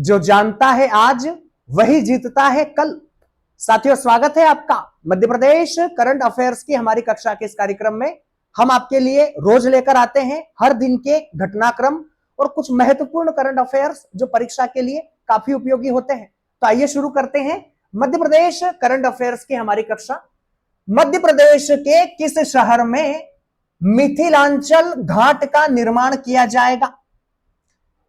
जो जानता है आज वही जीतता है कल। साथियों, स्वागत है आपका मध्य प्रदेश करंट अफेयर्स की हमारी कक्षा के इस कार्यक्रम में। हम आपके लिए रोज लेकर आते हैं हर दिन के घटनाक्रम और कुछ महत्वपूर्ण करंट अफेयर्स जो परीक्षा के लिए काफी उपयोगी होते हैं। तो आइए शुरू करते हैं मध्य प्रदेश करंट अफेयर्स की हमारी कक्षा। मध्य प्रदेश के किस शहर में मिथिलांचल घाट का निर्माण किया जाएगा?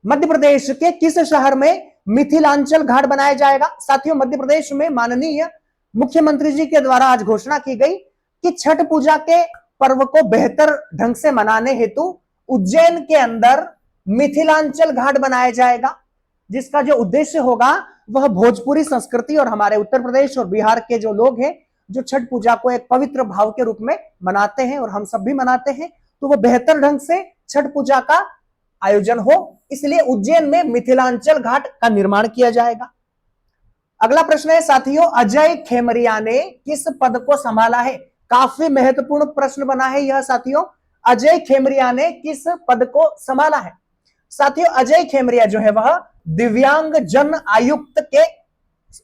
मध्य प्रदेश के किस शहर में मिथिलांचल घाट बनाया जाएगा? साथियों, मध्य प्रदेश में माननीय मुख्यमंत्री जी के द्वारा आज घोषणा की गई कि छठ पूजा के पर्व को बेहतर ढंग से मनाने हेतु उज्जैन के अंदर मिथिलांचल घाट बनाया जाएगा, जिसका जो उद्देश्य होगा वह भोजपुरी संस्कृति और हमारे उत्तर प्रदेश और बिहार के जो लोग हैं जो छठ पूजा को एक पवित्र भाव के रूप में मनाते हैं और हम सब भी मनाते हैं, तो वो बेहतर ढंग से छठ पूजा का आयोजन हो, इसलिए उज्जैन में मिथिलांचल घाट का निर्माण किया जाएगा। अगला प्रश्न है साथियों, अजय खेमरिया ने किस पद को संभाला है? काफी महत्वपूर्ण प्रश्न बना है यह साथियों। अजय खेमरिया ने किस पद को संभाला है? साथियों, अजय खेमरिया जो है वह दिव्यांग जन आयुक्त के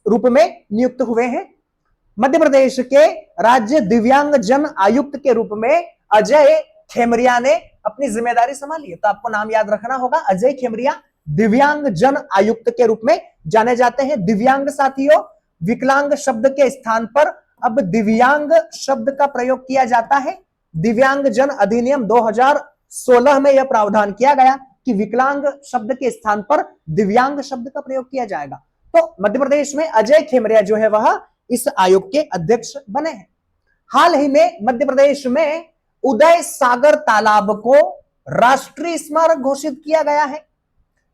रूप में नियुक्त हुए हैं। मध्य प्रदेश के राज्य दिव्यांग जन आयुक्त के रूप में अजय खेमरिया ने अपनी जिम्मेदारी संभाली है। तो आपको नाम याद रखना होगा, अजय खेमरिया दिव्यांग जन आयुक्त के रूप में जाने जाते हैं। दिव्यांग साथियों, विकलांग शब्द के स्थान पर अब दिव्यांग शब्द का प्रयोग किया जाता है। दिव्यांग जन अधिनियम 2016 में यह प्रावधान किया गया कि विकलांग शब्द के स्थान पर दिव्यांग शब्द का प्रयोग किया जाएगा। तो मध्य प्रदेश में अजय खेमरिया जो है वह इस आयोग के अध्यक्ष बने हैं। हाल ही में मध्य प्रदेश में उदय सागर तालाब को राष्ट्रीय स्मारक घोषित किया गया है।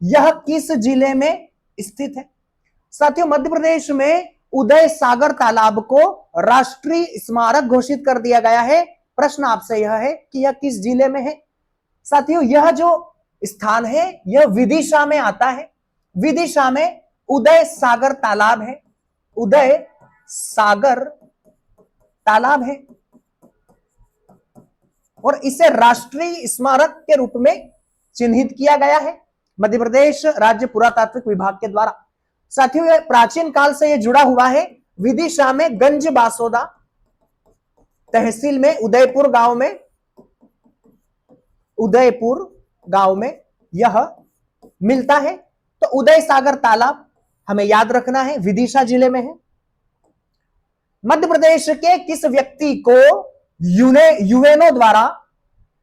यह किस जिले में स्थित है? साथियों, मध्य प्रदेश में उदय सागर तालाब को राष्ट्रीय स्मारक घोषित कर दिया गया है। प्रश्न आपसे यह है कि यह किस जिले में है? साथियों, यह जो स्थान है यह विदिशा में आता है। विदिशा में उदय सागर तालाब है। उदय सागर तालाब है और इसे राष्ट्रीय स्मारक के रूप में चिन्हित किया गया है मध्य प्रदेश राज्य पुरातात्विक विभाग के द्वारा। साथियों, यह प्राचीन काल से यह जुड़ा हुआ है। विदिशा में गंज बासोदा तहसील में उदयपुर गांव में यह मिलता है। तो उदय सागर तालाब हमें याद रखना है, विदिशा जिले में है। मध्य प्रदेश के किस व्यक्ति को यूएनओ द्वारा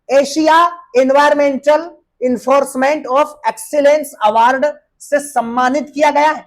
Asia environmental enforcement of excellence award से सम्मानित किया गया है?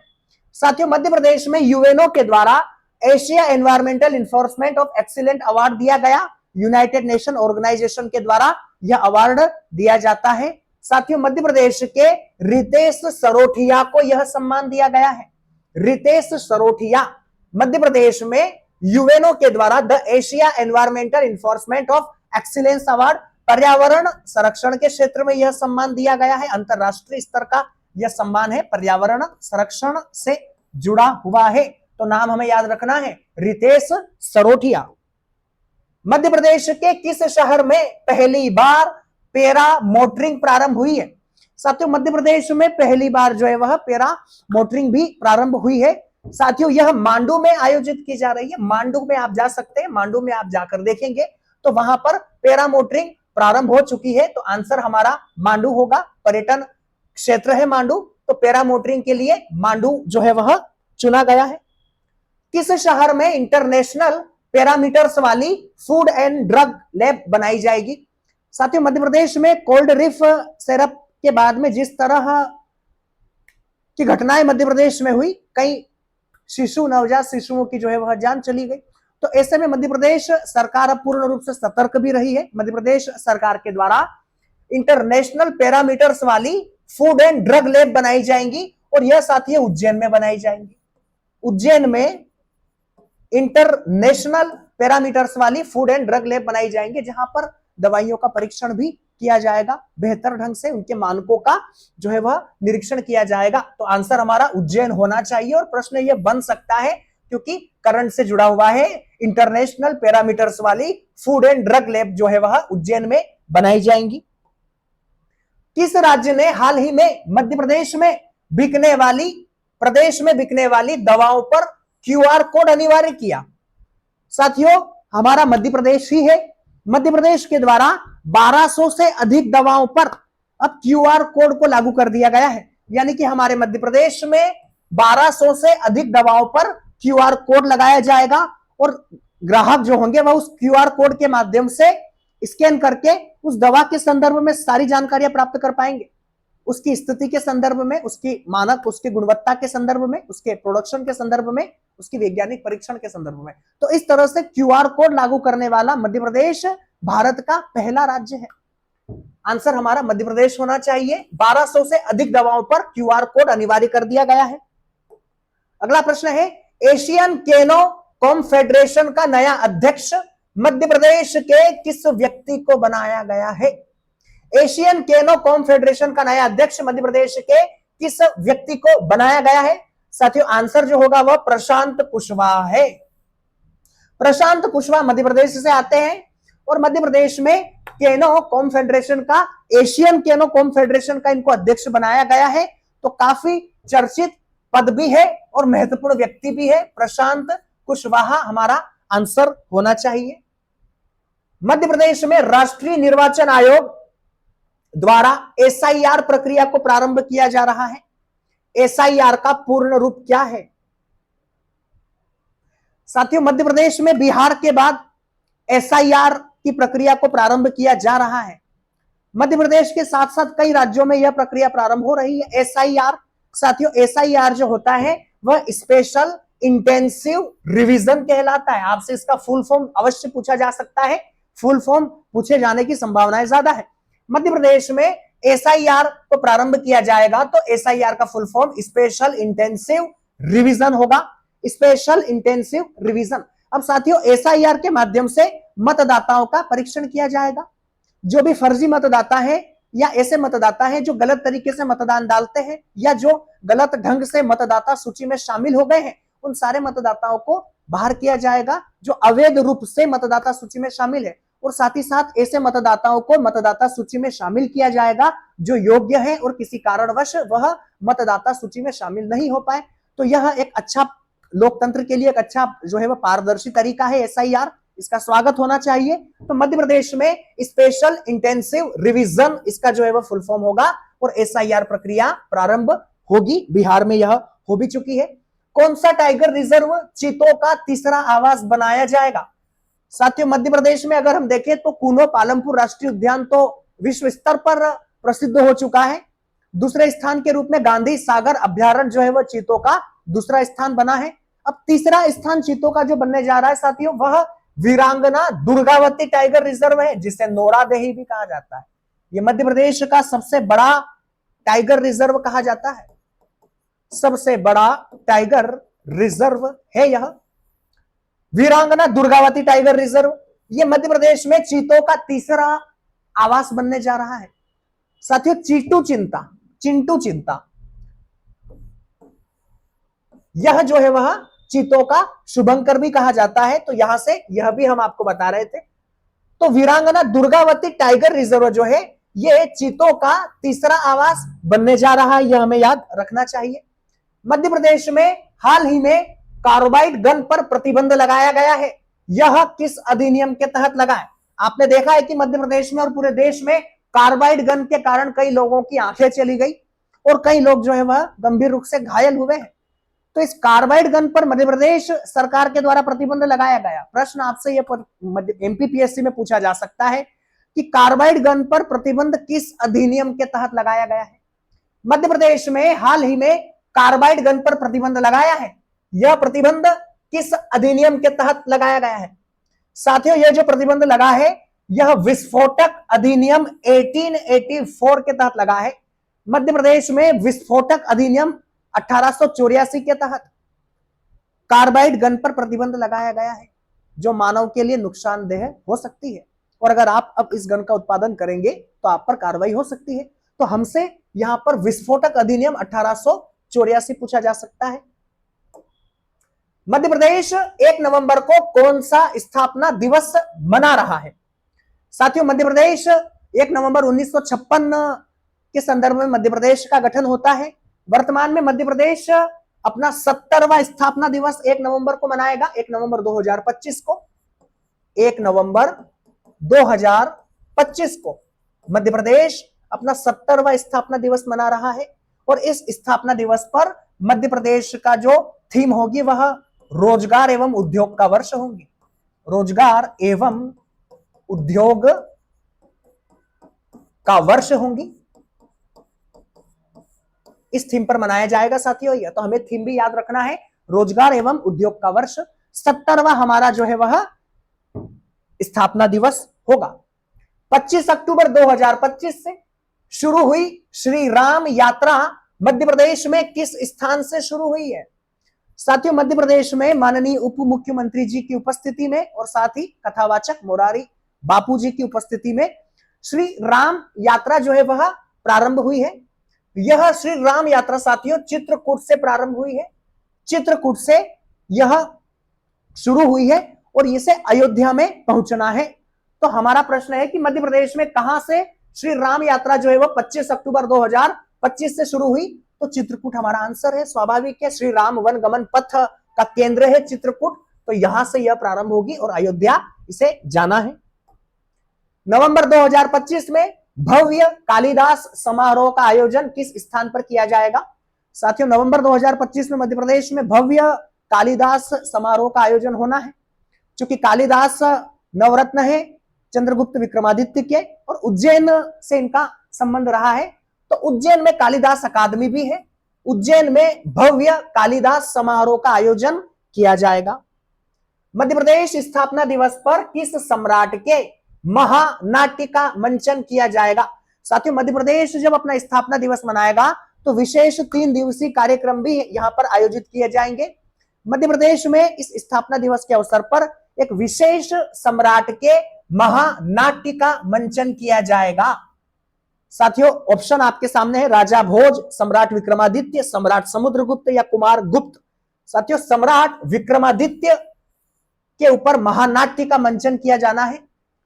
साथियों, मध्य प्रदेश में यूएनओ के द्वारा Asia environmental enforcement of excellent award दिया गया। यूनाइटेड नेशन ऑर्गेनाइजेशन के द्वारा यह अवार्ड दिया जाता है। साथियों, मध्य प्रदेश के रितेश सरोठिया को यह सम्मान दिया गया है। रितेश सरोठिया मध्य प्रदेश में यूएनओ के द्वारा the Asia environmental enforcement of excellence award, पर्यावरण संरक्षण के क्षेत्र में यह सम्मान दिया गया है। अंतरराष्ट्रीय स्तर का यह सम्मान है, पर्यावरण संरक्षण से जुड़ा हुआ है। तो नाम हमें याद रखना है, रितेश सरोठिया। मध्य प्रदेश के किस शहर में पहली बार पैरा मोटरिंग प्रारंभ हुई है? साथियों, मध्य प्रदेश में पहली बार जो है वह पैरा मोटरिंग भी प्रारंभ हुई है। साथियों, यह मांडू में आयोजित की जा रही है। मांडू में आप जा सकते हैं, मांडू में आप जाकर देखेंगे तो वहां पर पैरा मोटरिंग प्रारंभ हो चुकी है। तो आंसर हमारा मांडू होगा। पर्यटन क्षेत्र है मांडू, तो पैरा मोटरिंग के लिए मांडू जो है वह चुना गया है। किस शहर में इंटरनेशनल पैरामीटर्स वाली फूड एंड ड्रग लैब बनाई जाएगी? साथियों, मध्य प्रदेश में कोल्ड रिफ सिरप के बाद में जिस तरह की घटनाएं मध्य प्रदेश में हुई, कई नवजात शिशुओं की जो है वह जान चली गई। तो ऐसे में मध्य प्रदेश सरकार अब पूर्ण रूप से सतर्क भी रही है। मध्य प्रदेश सरकार के द्वारा इंटरनेशनल पैरामीटर्स वाली फूड एंड ड्रग लैब बनाई जाएंगी और यह साथी उज्जैन में बनाई जाएंगी। उज्जैन में इंटरनेशनल पैरामीटर्स वाली फूड एंड ड्रग लैब बनाई जाएंगे, जहां पर दवाइयों का परीक्षण भी किया जाएगा, बेहतर ढंग से उनके मानकों का जो है वह निरीक्षण किया जाएगा। तो आंसर हमारा उज्जैन होना चाहिए और प्रश्न यह बन सकता है क्योंकि करंट से जुड़ा हुआ है। इंटरनेशनल पैरामीटर्स वाली फूड एंड ड्रग लैब जो है वह उज्जैन में बनाई जाएंगी। किस राज्य ने हाल ही में मध्य प्रदेश में बिकने वाली प्रदेश में बिकने वाली दवाओं पर क्यूआर कोड अनिवार्य किया? साथियों, हमारा मध्य प्रदेश ही है। मध्य प्रदेश के द्वारा 1200 से अधिक दवाओं पर अब क्यूआर कोड को लागू कर दिया गया है। यानी कि हमारे मध्य प्रदेश में 1200 से अधिक दवाओं पर क्यूआर कोड लगाया जाएगा और ग्राहक जो होंगे वह उस क्यूआर कोड के माध्यम से स्कैन करके उस दवा के संदर्भ में सारी जानकारियां प्राप्त कर पाएंगे, उसकी स्थिति के संदर्भ में, उसकी मानक, उसकी गुणवत्ता के संदर्भ में, उसके प्रोडक्शन के संदर्भ में, उसकी वैज्ञानिक परीक्षण के संदर्भ में। तो इस तरह से क्यूआर कोड लागू करने वाला मध्य प्रदेश भारत का पहला राज्य है। आंसर हमारा मध्य प्रदेश होना चाहिए। 1200 से अधिक दवाओं पर क्यूआर कोड अनिवार्य कर दिया गया है। अगला प्रश्न है, एशियन केनो कॉन्फेडरेशन का नया अध्यक्ष मध्य प्रदेश के किस व्यक्ति को बनाया गया है? एशियन केनो कॉन्फेडरेशन का नया अध्यक्ष मध्य प्रदेश के किस व्यक्ति को बनाया गया है? साथियों, आंसर जो होगा वह प्रशांत कुशवाहा है। प्रशांत कुशवाहा मध्य प्रदेश से आते हैं और मध्य प्रदेश में केनो कॉन्फेडरेशन का, एशियन केनो कॉन्फेडरेशन का इनको अध्यक्ष बनाया गया है। तो काफी चर्चित पद भी है और महत्वपूर्ण व्यक्ति भी है। प्रशांत कुशवाहा हमारा आंसर होना चाहिए। मध्य प्रदेश में राष्ट्रीय निर्वाचन आयोग द्वारा एसआईआर प्रक्रिया को प्रारंभ किया जा रहा है। एसआईआर का पूर्ण रूप क्या है? साथियों, मध्य प्रदेश में बिहार के बाद एसआईआर की प्रक्रिया को प्रारंभ किया जा रहा है। मध्य प्रदेश के साथ साथ कई राज्यों में यह प्रक्रिया प्रारंभ हो रही है। एसआईआर, साथियों, एसआईआर जो होता है वह स्पेशल इंटेंसिव रिवीजन कहलाता है। आपसे इसका फुल फॉर्म अवश्य पूछा जा सकता है, फुल फॉर्म पूछे जाने की संभावनाएं ज्यादा है। मध्य प्रदेश में एसआईआर को प्रारंभ किया जाएगा तो एसआईआर का full form special intensive revision होगा। Special intensive revision. अब साथियों, एसआईआर के माध्यम से मतदाताओं का परीक्षण किया जाएगा। जो भी फर्जी मतदाता है या ऐसे मतदाता है जो गलत तरीके से मतदान डालते हैं या जो गलत ढंग से मतदाता सूची में शामिल हो गए हैं, उन सारे मतदाताओं को बाहर किया जाएगा जो अवैध रूप से मतदाता सूची में शामिल है। और साथ ही साथ ऐसे मतदाताओं को मतदाता सूची में शामिल किया जाएगा जो योग्य है और किसी कारणवश वह मतदाता सूची में शामिल नहीं हो पाए। तो यह एक अच्छा, लोकतंत्र के लिए एक अच्छा जो है वह पारदर्शी तरीका है एसआईआर। इसका स्वागत होना चाहिए। तो मध्य प्रदेश में स्पेशल इंटेंसिव रिवीजन इसका जो है वह फुल फॉर्म होगा और एसआईआर प्रक्रिया प्रारंभ होगी। बिहार में यह हो भी चुकी है। कौन सा टाइगर रिजर्व चीतों का तीसरा आवास बनाया जाएगा? साथियों, मध्य प्रदेश में अगर हम देखें तो कूनो पालमपुर राष्ट्रीय उद्यान तो विश्व स्तर पर प्रसिद्ध हो चुका है। दूसरे स्थान के रूप में गांधी सागर अभ्यारण्य जो है वह चीतों का दूसरा स्थान बना है। अब तीसरा स्थान चीतों का जो बनने जा रहा है साथियों, वह वीरांगना दुर्गावती टाइगर रिजर्व है, जिसे नोरादेही भी कहा जाता है। यह मध्य प्रदेश का सबसे बड़ा टाइगर रिजर्व कहा जाता है। सबसे बड़ा टाइगर रिजर्व है यह वीरांगना दुर्गावती टाइगर रिजर्व। यह मध्य प्रदेश में चीतों का तीसरा आवास बनने जा रहा है। साथियों, चिंटू चिंता यह जो है वह चीतों का शुभंकर भी कहा जाता है। तो यहां से यह भी हम आपको बता रहे थे। तो वीरांगना दुर्गावती टाइगर रिजर्व जो है यह चीतों का तीसरा आवास बनने जा रहा है, यह हमें याद रखना चाहिए। मध्य प्रदेश में हाल ही में कार्बाइड गन पर प्रतिबंध लगाया गया है। यह किस अधिनियम के तहत लगा है? आपने देखा है कि मध्य प्रदेश में और पूरे देश में कार्बाइड गन के कारण कई लोगों की आंखें चली गई और कई लोग जो है वह गंभीर रूप से घायल हुए हैं। तो इस कार्बाइड गन पर मध्य प्रदेश सरकार के द्वारा प्रतिबंध लगाया गया। प्रश्न आपसे यह एमपीपीएससी में पूछा जा सकता है कि कार्बाइड गन पर प्रतिबंध किस अधिनियम के तहत लगाया गया है? मध्य प्रदेश में हाल ही में कार्बाइड गन पर प्रतिबंध लगाया है। यह प्रतिबंध किस अधिनियम के तहत लगाया गया है? साथियों, यह जो प्रतिबंध लगा है यह विस्फोटक अधिनियम 1884 के तहत लगा है। मध्य प्रदेश में विस्फोटक अधिनियम 1884 के तहत कार्बाइड गन पर प्रतिबंध लगाया गया है, जो मानव के लिए नुकसानदेह हो सकती है और अगर आप अब इस गन का उत्पादन करेंगे तो आप पर कार्रवाई हो सकती है। तो हमसे यहां पर विस्फोटक अधिनियम 1884 पूछा जा सकता है। मध्य प्रदेश 1 नवंबर को कौन सा स्थापना दिवस मना रहा है? साथियों, मध्य प्रदेश 1 नवंबर 1956 के संदर्भ में मध्य प्रदेश का गठन होता है। वर्तमान में मध्य प्रदेश अपना 70वां स्थापना दिवस 1 नवंबर को मनाएगा, 1 नवंबर 2025 को। 1 नवंबर 2025 को मध्य प्रदेश अपना 70वां स्थापना दिवस मना रहा है। और इस स्थापना दिवस पर मध्य प्रदेश का जो थीम होगी वह रोजगार एवं उद्योग का वर्ष होगी। रोजगार एवं उद्योग का वर्ष होंगी, इस थीम पर मनाया जाएगा साथियों। यह तो हमें थीम भी याद रखना है, रोजगार एवं उद्योग का वर्ष। 70वां हमारा जो है वह स्थापना दिवस होगा। 25 अक्टूबर 2025 से शुरू हुई श्री राम यात्रा मध्य प्रदेश में किस स्थान से शुरू हुई है? साथियों, मध्य प्रदेश में माननीय उप मुख्यमंत्री जी की उपस्थिति में और साथ ही कथावाचक मोरारी बापू जी की उपस्थिति में श्री राम यात्रा जो है वह प्रारंभ हुई है। यह श्री राम यात्रा साथियों चित्रकूट से प्रारंभ हुई है। चित्रकूट से यह शुरू हुई है और इसे अयोध्या में पहुंचना है। तो हमारा प्रश्न है कि मध्य प्रदेश में कहां से श्री राम यात्रा जो है वह 25 अक्टूबर 2025 से शुरू हुई? तो चित्रकूट हमारा आंसर है, स्वाभाविक है। श्री राम वन गमन पथ का केंद्र है चित्रकूट, तो यहां से यह प्रारंभ होगी और अयोध्या इसे जाना है। नवंबर 2025 में भव्य कालिदास समारोह का आयोजन किस स्थान पर किया जाएगा? साथियों, नवंबर 2025 में मध्य प्रदेश में भव्य कालिदास समारोह का आयोजन होना है। क्योंकि कालिदास नवरत्न है चंद्रगुप्त विक्रमादित्य के और उज्जैन से इनका संबंध रहा है, तो उज्जैन में कालिदास अकादमी भी है। उज्जैन में भव्य कालिदास समारोह का आयोजन किया जाएगा। मध्य प्रदेश स्थापना दिवस पर किस सम्राट के महानाट्य का मंचन किया जाएगा? साथियों, मध्य प्रदेश जब अपना स्थापना दिवस मनाएगा तो विशेष 3 दिवसीय कार्यक्रम भी यहां पर आयोजित किए जाएंगे। मध्य प्रदेश में इस स्थापना दिवस के अवसर पर एक विशेष सम्राट के महानाट्य का मंचन किया जाएगा। साथियों, ऑप्शन आपके सामने है, राजा भोज, सम्राट विक्रमादित्य, सम्राट समुद्रगुप्त या कुमार गुप्त। साथियों, सम्राट विक्रमादित्य के ऊपर महानाट्य का मंचन किया जाना है।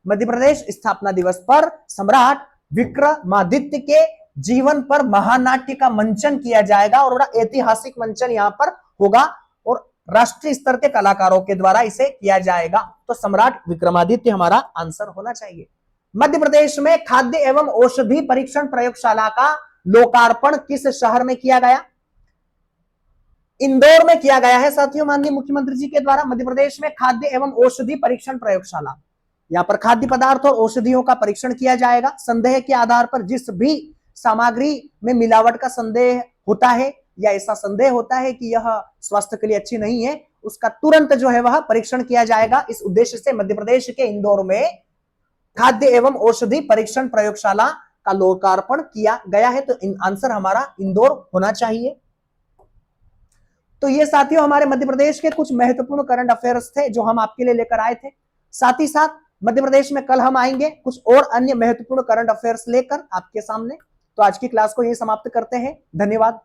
मध्य प्रदेश स्थापना दिवस पर सम्राट विक्रमादित्य के जीवन पर महानाट्य का मंचन किया जाएगा और बड़ा ऐतिहासिक मंचन यहां पर होगा और राष्ट्रीय स्तर के कलाकारों के द्वारा इसे किया जाएगा। तो सम्राट विक्रमादित्य हमारा आंसर होना चाहिए। मध्य प्रदेश में खाद्य एवं औषधि परीक्षण प्रयोगशाला का लोकार्पण किस शहर में किया गया? इंदौर में किया गया है साथियों, माननीय मुख्यमंत्री जी के द्वारा। मध्य प्रदेश में खाद्य एवं औषधि परीक्षण प्रयोगशाला, यहां पर खाद्य पदार्थ और औषधियों का परीक्षण किया जाएगा। संदेह के आधार पर जिस भी सामग्री में मिलावट का संदेह होता है या ऐसा संदेह होता है कि यह स्वास्थ्य के लिए अच्छी नहीं है, उसका तुरंत जो है वह परीक्षण किया जाएगा। इस उद्देश्य से मध्य प्रदेश के इंदौर में खाद्य एवं औषधि परीक्षण प्रयोगशाला का लोकार्पण किया गया है। तो आंसर हमारा इंदौर होना चाहिए। तो ये साथियों हमारे मध्य प्रदेश के कुछ महत्वपूर्ण करंट अफेयर्स थे जो हम आपके लिए लेकर आए थे। साथ ही साथ मध्य प्रदेश में कल हम आएंगे कुछ और अन्य महत्वपूर्ण करंट अफेयर्स लेकर आपके सामने। तो आज की क्लास को यही समाप्त करते हैं। धन्यवाद।